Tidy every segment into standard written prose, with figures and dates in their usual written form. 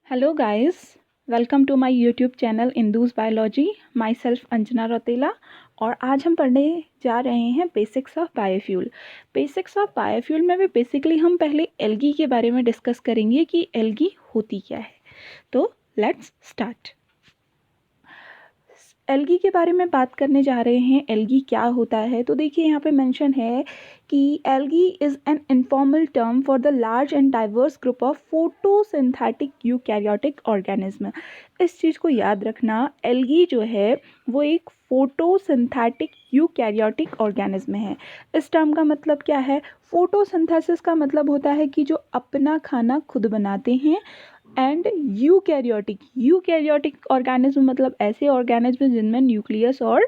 Hello guys, welcome to my YouTube channel Indu's biology. Myself Anjana Rautela. और आज हम पढ़ने जा रहे हैं basics of biofuel. Basics of biofuel में भी बेसिकली हम पहले एल्गी के बारे में डिस्कस करेंगे कि एल्गी होती क्या है। तो लेट्स स्टार्ट। एल्गी के बारे में बात करने जा रहे हैं। एल्गी क्या होता है? तो देखिए यहाँ पे मेंशन है कि algae is an informal term for the large and diverse group of photosynthetic eukaryotic organism. इस चीज़ को याद रखना, एल्गी जो है वो एक फोटोसिंथेटिक यूकैरियोटिक ऑर्गेनिज्म है। इस टर्म का मतलब क्या है? फोटोसिंथेसिस का मतलब होता है कि जो अपना खाना खुद बनाते हैं। एंड यूकैरियोटिक ऑर्गेनिज्म मतलब ऐसे ऑर्गेनिज्म जिनमें न्यूक्लियस और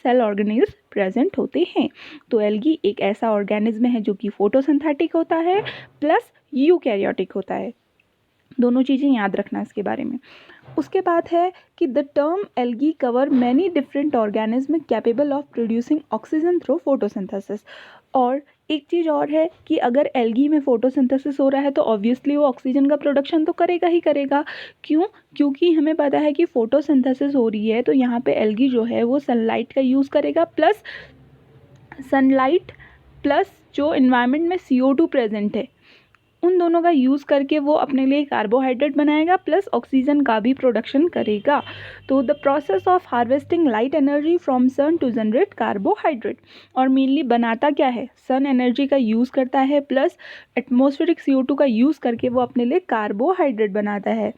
सेल ऑर्गेनेल्स प्रेजेंट होते हैं। तो एल्गी एक ऐसा ऑर्गेनिज्म है जो कि फोटोसिंथेटिक होता है प्लस यूकैरियोटिक होता है। दोनों चीज़ें याद रखना इसके बारे में। उसके बाद है कि the term algae cover many different organism capable of producing oxygen through photosynthesis. और एक चीज़ और है कि अगर एल्गी में फोटोसिंथेसिस हो रहा है तो ऑब्वियसली वो ऑक्सीजन का प्रोडक्शन तो करेगा ही करेगा। क्यों? क्योंकि हमें पता है कि फोटोसिंथेसिस हो रही है तो यहाँ पे एल्गी जो है वो सनलाइट का यूज़ करेगा, प्लस सनलाइट प्लस जो इन्वायरमेंट में CO2 प्रेजेंट है उन दोनों का यूज़ करके वो अपने लिए कार्बोहाइड्रेट बनाएगा प्लस ऑक्सीजन का भी प्रोडक्शन करेगा। तो the process of harvesting light energy from sun to generate carbohydrate. और मेनली बनाता क्या है? सन एनर्जी का यूज़ करता है प्लस एटमॉस्फेरिक CO2 का यूज़ करके वो अपने लिए कार्बोहाइड्रेट बनाता है।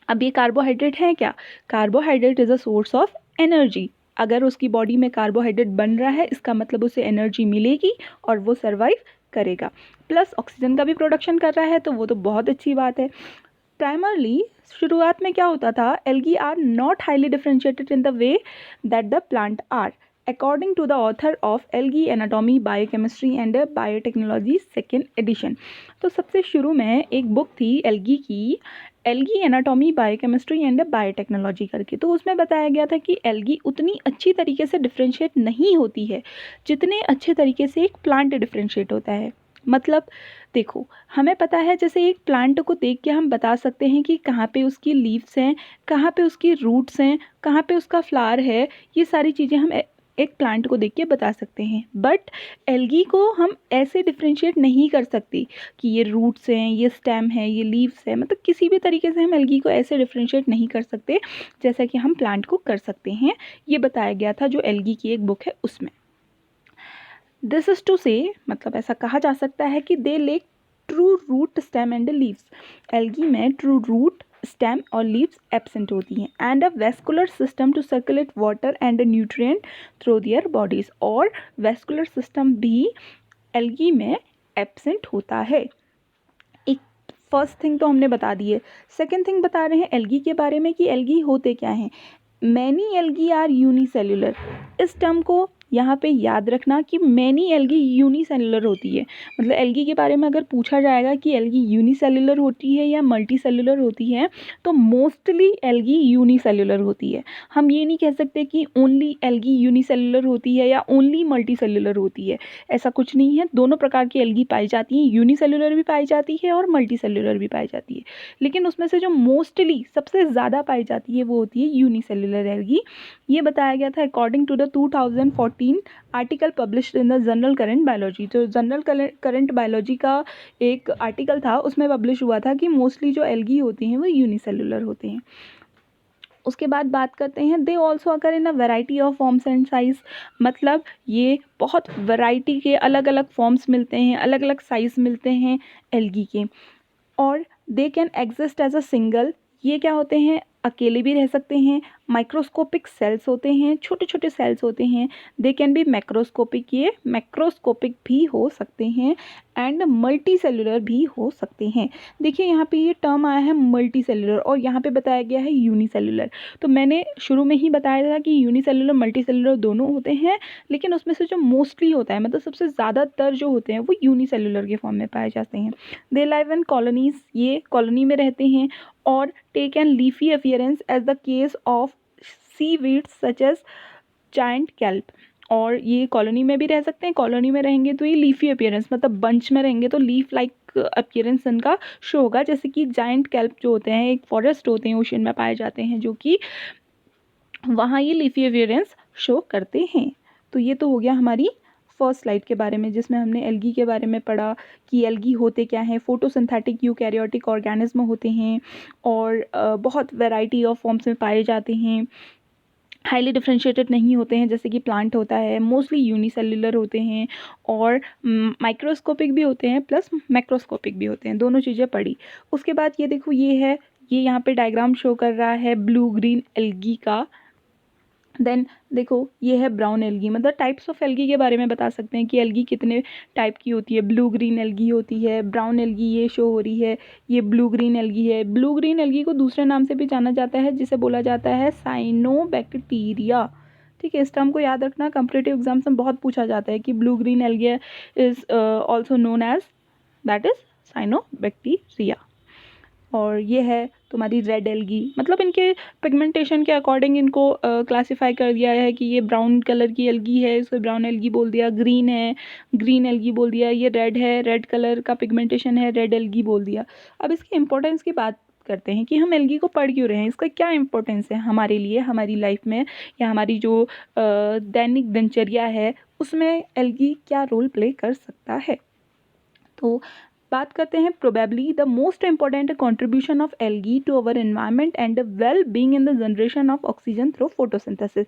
अब ये कार्बोहाइड्रेट है क्या? Carbohydrate is a source of energy. अगर उसकी बॉडी में कार्बोहाइड्रेट बन रहा है इसका मतलब उसे एनर्जी मिलेगी और वो सर्वाइव करेगा। प्लस ऑक्सीजन का भी प्रोडक्शन कर रहा है तो वो तो बहुत अच्छी बात है। प्राइमरली शुरुआत में क्या होता था? Algae are not highly differentiated in the way that the plant are, according to the author of algae anatomy biochemistry and biotechnology second edition. तो सबसे शुरू में एक बुक थी एल्गी की, algae anatomy biochemistry and biotechnology करके। तो उसमें बताया गया था कि एल्गी उतनी अच्छी तरीके से डिफ्रेंशिएट नहीं होती है जितने अच्छे तरीके से एक प्लांट डिफ्रेंशिएट होता है। मतलब देखो, हमें पता है जैसे एक प्लांट को देख के हम बता सकते हैं कि कहाँ पे उसकी लीव्स हैं, कहाँ पे उसकी रूट्स हैं, कहाँ पे उसका फ्लावर है। ये सारी चीज़ें हम एक प्लांट को देख के बता सकते हैं। बट एल्गी को हम ऐसे डिफ्रेंशिएट नहीं कर सकते कि ये रूट्स हैं, ये स्टेम है, ये लीव्स है। मतलब किसी भी तरीके से हम एल्गी को ऐसे डिफ्रेंशिएट नहीं कर सकते जैसा कि हम प्लांट को कर सकते हैं। ये बताया गया था जो एल्गी की एक बुक है उसमें। दिस इज टू से, मतलब ऐसा कहा जा सकता है कि they lack true root stem and leaves. Algae में ट्रू रूट स्टेम और लीव्स एब्सेंट होती हैं and a vascular system to circulate water and nutrient through their bodies. और वेस्कुलर सिस्टम भी एल्गी में एब्सेंट होता है। एक फर्स्ट थिंग तो हमने बता दी है। सेकेंड थिंग बता रहे हैं एल्गी के बारे में कि एल्गी होते क्या हैं। Many algae are unicellular. इस टर्म को यहाँ पे याद रखना कि मैनी एल्गी यूनिसेल्युलर होती है। मतलब एल्गी के बारे में अगर पूछा जाएगा कि एल्गी यूनिसेल्युलर होती है या मल्टीसेल्युलर होती है तो मोस्टली एल्गी यूनिसेल्युलर होती है। हम ये नहीं कह सकते कि ओनली एल्गी यूनिसेल्युलर होती है या ओनली मल्टीसेल्युलर होती है। ऐसा कुछ नहीं है, दोनों प्रकार की एल्गी पाई जाती हैं। यूनिसेल्युलर भी पाई जाती है और मल्टीसेल्युलर भी पाई जाती है, लेकिन उसमें से जो मोस्टली सबसे ज़्यादा पाई जाती है वो होती है यूनिसेल्युलर एल्गी। ये बताया गया था according to the 2014 article published in the journal current biology. तो जनरल करंट बायोलॉजी का एक आर्टिकल था, उसमें पब्लिश हुआ था कि मोस्टली जो एल्गी होती हैं वो यूनिसेल्युलर होते हैं। उसके बाद बात करते हैं they also occur in a variety of forms and size. मतलब ये बहुत वैरायटी के अलग अलग फॉर्म्स मिलते हैं, अलग अलग साइज मिलते हैं एल्गी के। और they can exist as a single. ये क्या होते हैं? अकेले भी रह सकते हैं। माइक्रोस्कोपिक सेल्स होते हैं, छोटे छोटे सेल्स होते हैं। दे कैन बी मैक्रोस्कोपिक, ये मैक्रोस्कोपिक भी हो सकते हैं एंड मल्टी सेलुलर भी हो सकते हैं। देखिए यहाँ पे ये टर्म आया है मल्टी सेलुलर और यहाँ पे बताया गया है यूनिसेलुलर। तो मैंने शुरू में ही बताया था कि यूनिसेलुलर मल्टी सेलुलर दोनों होते हैं, लेकिन उसमें से जो मोस्टली होता है, मतलब सबसे ज़्यादातर जो होते हैं वो यूनिसेलुलर के फॉर्म में पाए जाते हैं। दे लाइव इन कॉलोनीज, ये कॉलोनी में रहते हैं और take an leafy appearance as the case of seaweeds such as giant kelp. और ये कॉलोनी में भी रह सकते हैं। कॉलोनी में रहेंगे तो ये लीफी अपियरेंस, मतलब बंच में रहेंगे तो लीफ लाइक एक अपीयरेंस इनका शो होगा, जैसे कि जाइंट कैल्प जो होते हैं एक फॉरेस्ट होते हैं ओशन में पाए जाते हैं, जो कि वहाँ ये लीफी अपीयरेंस शो करते हैं। तो ये तो हो गया हमारी फर्स्ट स्लाइड के बारे में, जिसमें हमने एल्गी के बारे में पढ़ा कि एल्गी होते क्या हैं, फोटोसिंथेटिक यूकैरियोटिक ऑर्गेनिज्म होते हैं और बहुत वैरायटी ऑफ फॉर्म्स में पाए जाते हैं, हाईली डिफ्रेंशिएटेड नहीं होते हैं जैसे कि प्लांट होता है, मोस्टली यूनिसेल्युलर होते हैं और माइक्रोस्कोपिक भी होते हैं प्लस मैक्रोस्कोपिक भी होते हैं, दोनों चीज़ें पढ़ी। उसके बाद ये देखो ये है, ये यहाँ पे डायग्राम शो कर रहा है ब्लू ग्रीन एल्गी का। देन देखो ये है ब्राउन एल्गी, मतलब टाइप्स ऑफ एल्गी के बारे में बता सकते हैं कि एल्गी कितने टाइप की होती है। ब्लू ग्रीन एल्गी होती है, ब्राउन एल्गी ये शो हो रही है, ये ब्लू ग्रीन एल्गी है। ब्लू ग्रीन एल्गी को दूसरे नाम से भी जाना जाता है जिसे बोला जाता है साइनोबैक्टीरिया। ठीक है, इस टर्म को याद रखना, कॉम्पिटिटिव एग्जाम्स में बहुत पूछा जाता है कि blue green algae is also known as that is cyanobacteria. और ये है तुम्हारी रेड एल्गी, मतलब इनके पिगमेंटेशन के अकॉर्डिंग इनको क्लासिफाई कर दिया है कि ये ब्राउन कलर की एल्गी है, इसको ब्राउन एल्गी बोल दिया। ग्रीन है, ग्रीन एल्गी बोल दिया। ये रेड है, रेड कलर का पिगमेंटेशन है, रेड एल्गी बोल दिया। अब इसकी इंपॉर्टेंस की बात करते हैं कि हम एल्गी को पढ़ क्यों रहे हैं, इसका क्या इंपॉर्टेंस है हमारे लिए, हमारी लाइफ में या हमारी जो दैनिक दिनचर्या है उसमें एल्गी क्या रोल प्ले कर सकता है। तो बात करते हैं probably the most important contribution of algae to our environment and well being in the generation of oxygen through photosynthesis.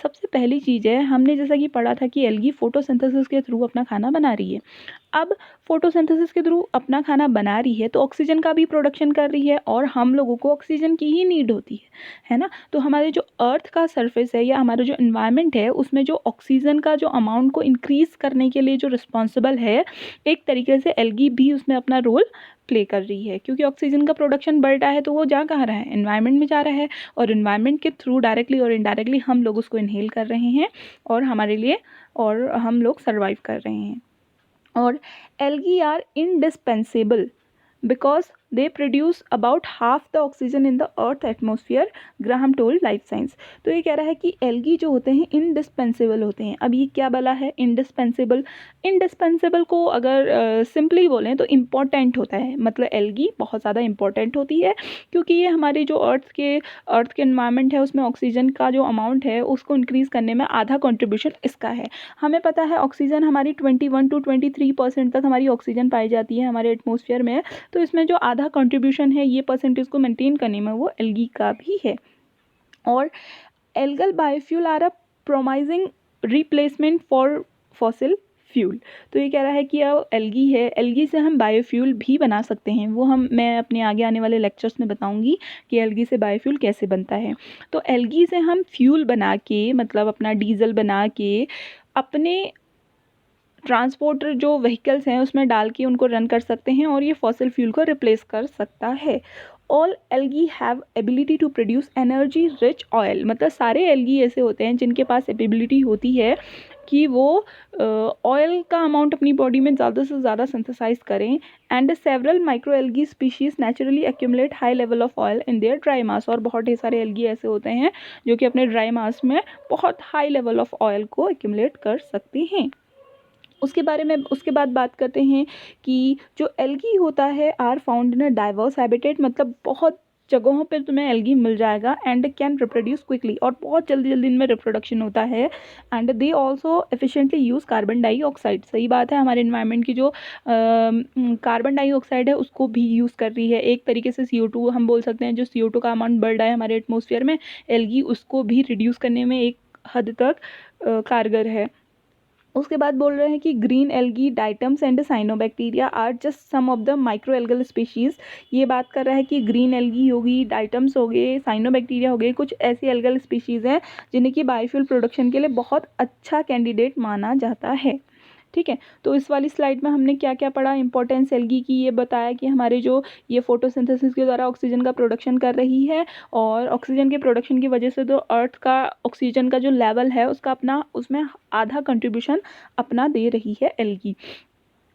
सबसे पहली चीज़ है, हमने जैसा कि पढ़ा था कि एल्गी फोटोसिंथेसिस के थ्रू अपना खाना बना रही है। अब फोटोसिंथेसिस के थ्रू अपना खाना बना रही है तो ऑक्सीजन का भी प्रोडक्शन कर रही है और हम लोगों को ऑक्सीजन की ही नीड होती है ना। तो हमारे जो अर्थ का सरफेस है या हमारा जो इन्वायरमेंट है उसमें जो ऑक्सीजन का जो अमाउंट को इंक्रीज़ करने के लिए जो रिस्पॉन्सिबल है, एक तरीके से एल्गी भी उसमें अपना रोल प्ले कर रही है, क्योंकि ऑक्सीजन का प्रोडक्शन बढ़ रहा है तो वो जा कहाँ रहा है, एनवायरनमेंट में जा रहा है और एनवायरनमेंट के थ्रू डायरेक्टली और इनडायरेक्टली हम लोग उसको इनहेल कर रहे हैं और हमारे लिए और हम लोग सर्वाइव कर रहे हैं। और algae are indispensable because they produce about half the oxygen in the earth atmosphere, Graham told life science. तो ये कह रहा है कि एल्गी जो होते हैं इंडिस्पेंसेबल होते हैं। अब ये क्या बोला है, इंडिस्पेंसेबल। इंडिस्पेंसेबल को अगर सिंपली बोलें तो इम्पॉर्टेंट होता है, मतलब एल्गी बहुत ज़्यादा इंपॉर्टेंट होती है क्योंकि ये हमारी जो अर्थ के इन्वायरमेंट है उसमें ऑक्सीजन का जो अमाउंट है उसको इंक्रीज़ करने में आधा कॉन्ट्रीब्यूशन इसका है। हमें पता है ऑक्सीजन हमारी 21 to 23% तक हमारी ऑक्सीजन पाई जाती है हमारे एटमोसफियर में, तो इसमें जो आधा कंट्रीब्यूशन है ये परसेंटेज को मेंटेन करने में वो एल्गी का भी है। और algal biofuel are a promising replacement for fossil fuel. तो ये कह रहा है कि अब एल्गी है, एल्गी से हम बायोफ्यूल भी बना सकते हैं, वो मैं अपने आगे आने वाले लेक्चर्स में बताऊंगी कि एल्गी से बायोफ्यूल कैसे बनता है। तो एल्गी से हम फ्यूल बना के, मतलब अपना डीजल बना के अपने ट्रांसपोर्टर जो व्हीकल्स हैं उसमें डाल के उनको रन कर सकते हैं और ये फॉसिल फ्यूल को रिप्लेस कर सकता है। All algae have ability to produce energy rich oil, मतलब सारे एल्गी ऐसे होते हैं जिनके पास एबिलिटी होती है कि वो ऑयल का अमाउंट अपनी बॉडी में ज़्यादा से ज़्यादा सिंथेसाइज करें। And several micro algae species naturally accumulate high level of oil in their dry मास, और बहुत ढेर सारे एल्गी ऐसे होते हैं जो कि अपने ड्राई मास में बहुत हाई लेवल ऑफ ऑयल को एक्यूमुलेट कर सकते हैं। उसके बाद बात करते हैं कि जो एल्गी होता है are found in a diverse habitat, मतलब बहुत जगहों पे तुम्हें एल्गी मिल जाएगा एंड कैन रिप्रोड्यूस क्विकली, और बहुत जल्दी जल्दी इनमें रिप्रोडक्शन होता है। And they also efficiently use carbon dioxide. सही बात है, हमारे इन्वायरमेंट की जो कार्बन डाइऑक्साइड है उसको भी यूज़ कर रही है। एक तरीके से CO2 हम बोल सकते हैं, जो CO2 का अमाउंट बढ़ रहा है हमारे एटमोसफियर में, एल्गी उसको भी रिड्यूस करने में एक हद तक कारगर है। उसके बाद बोल रहे हैं कि green algae, diatoms and cyanobacteria are just some of the micro algal species. ये बात कर रहा है कि ग्रीन एल्गी होगी, डाइटम्स हो गए, साइनोबैक्टीरिया हो गए, कुछ ऐसी एल्गल स्पीशीज़ हैं जिन्हें कि बायोफ्यूल प्रोडक्शन के लिए बहुत अच्छा कैंडिडेट माना जाता है। ठीक है, तो इस वाली स्लाइड में हमने क्या क्या पढ़ा, इंपॉर्टेंस एल्गी की, ये बताया कि हमारे जो ये फोटोसिंथेसिस के द्वारा ऑक्सीजन का प्रोडक्शन कर रही है और ऑक्सीजन के प्रोडक्शन की वजह से जो अर्थ का ऑक्सीजन का जो लेवल है उसका अपना उसमें आधा कंट्रीब्यूशन अपना दे रही है एल्गी।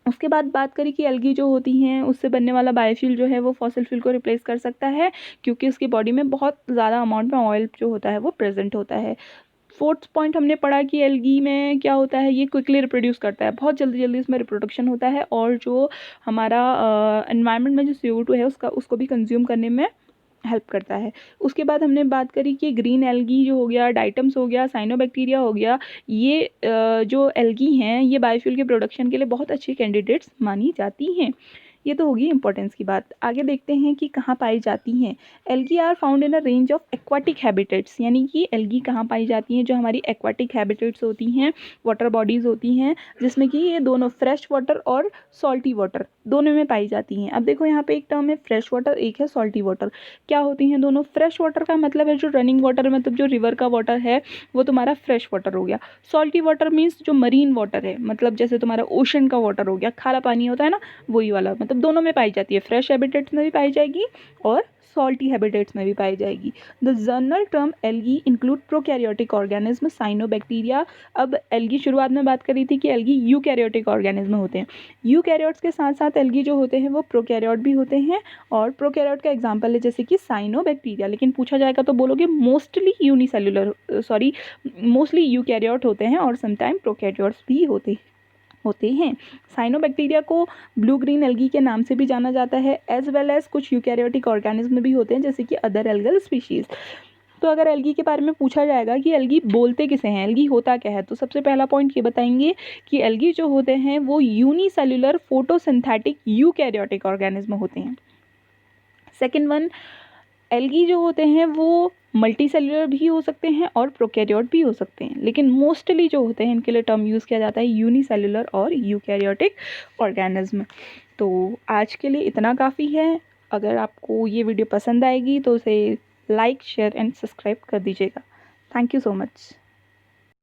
उसके बाद बात करें कि एल्गी जो होती हैं उससे बनने वाला बायोफ्यूल जो है वो फॉसिल फ्यूल को रिप्लेस कर सकता है क्योंकि उसकी बॉडी में बहुत ज़्यादा अमाउंट में ऑयल जो होता है वो प्रेजेंट होता है। फोर्थ पॉइंट हमने पढ़ा कि एल्गी में क्या होता है, ये क्विकली रिप्रोड्यूस करता है, बहुत जल्दी जल्दी इसमें रिप्रोडक्शन होता है और जो हमारा एनवायरनमेंट में जो CO2 है उसको भी कंज्यूम करने में हेल्प करता है। उसके बाद हमने बात करी कि ग्रीन एल्गी जो हो गया, डाइटम्स हो गया, साइनोबैक्टीरिया हो गया, ये जो एल्गी हैं ये बायोफ्यूल के प्रोडक्शन के लिए बहुत अच्छी कैंडिडेट्स मानी जाती हैं। ये तो होगी इंपॉर्टेंस की बात। आगे देखते हैं कि कहाँ पाई जाती हैं। Algae are found in a range of aquatic habitats, यानी कि एल्गी कहाँ पाई जाती हैं, जो हमारी एक्वाटिक हैबिटेट्स होती हैं, वाटर बॉडीज़ होती हैं, जिसमें कि ये दोनों फ्रेश वाटर और सॉल्टी वाटर दोनों में पाई जाती हैं। अब देखो यहाँ पे एक टर्म है फ्रेश वाटर, एक है सॉल्टी वाटर। क्या होती हैं दोनों? फ्रेश वाटर का मतलब है जो रनिंग वाटर, मतलब जो रिवर का वाटर है वो तुम्हारा फ्रेश वाटर हो गया। सॉल्टी वाटर मीन्स जो मरीन वाटर है, मतलब जैसे तुम्हारा ओशन का वाटर हो गया, खारा पानी होता है ना, वही वाला, मतलब दोनों में पाई जाती है, फ्रेश हैबिटेट्स में भी पाई जाएगी और सॉल्टी हैबिटेट्स में भी पाई जाएगी। The general term algae include prokaryotic organism, cyanobacteria. अब एल्गी शुरुआत में बात करी थी कि एल्गी यूकैरियोटिक ऑर्गेनिज्म होते हैं। यूकैरियोट्स के साथ साथ एल्गी जो होते हैं वो प्रोकैरियोट भी होते हैं, और प्रोकैरियोट का एग्जांपल है जैसे कि साइनोबैक्टीरिया। लेकिन पूछा जाएगा तो बोलोगे मोस्टली मोस्टली यूकैरियोट होते हैं और समटाइम प्रोकैरियोट्स भी होते हैं। साइनोबैक्टीरिया को ब्लू ग्रीन एल्गी के नाम से भी जाना जाता है, एज वेल एज कुछ यूकैरियोटिक ऑर्गेनिज्म भी होते हैं जैसे कि अदर एल्गल स्पीशीज़। तो अगर एल्गी के बारे में पूछा जाएगा कि एल्गी बोलते किसे हैं, एल्गी होता क्या है, तो सबसे पहला पॉइंट ये बताएंगे कि एल्गी जो होते हैं वो यूनिसेल्युलर फोटोसिंथेटिक यूकैरियोटिक ऑर्गेनिज्म होते हैं। सेकेंड वन, एल्गी जो होते हैं वो मल्टी सेल्युलर भी हो सकते हैं और प्रोकैरियोट भी हो सकते हैं, लेकिन मोस्टली जो होते हैं इनके लिए टर्म यूज़ किया जाता है यूनिसेल्युलर और यूकैरियोटिक ऑर्गेनिज्म। तो आज के लिए इतना काफ़ी है। अगर आपको ये वीडियो पसंद आएगी तो उसे लाइक, शेयर एंड सब्सक्राइब कर दीजिएगा। Thank you so much.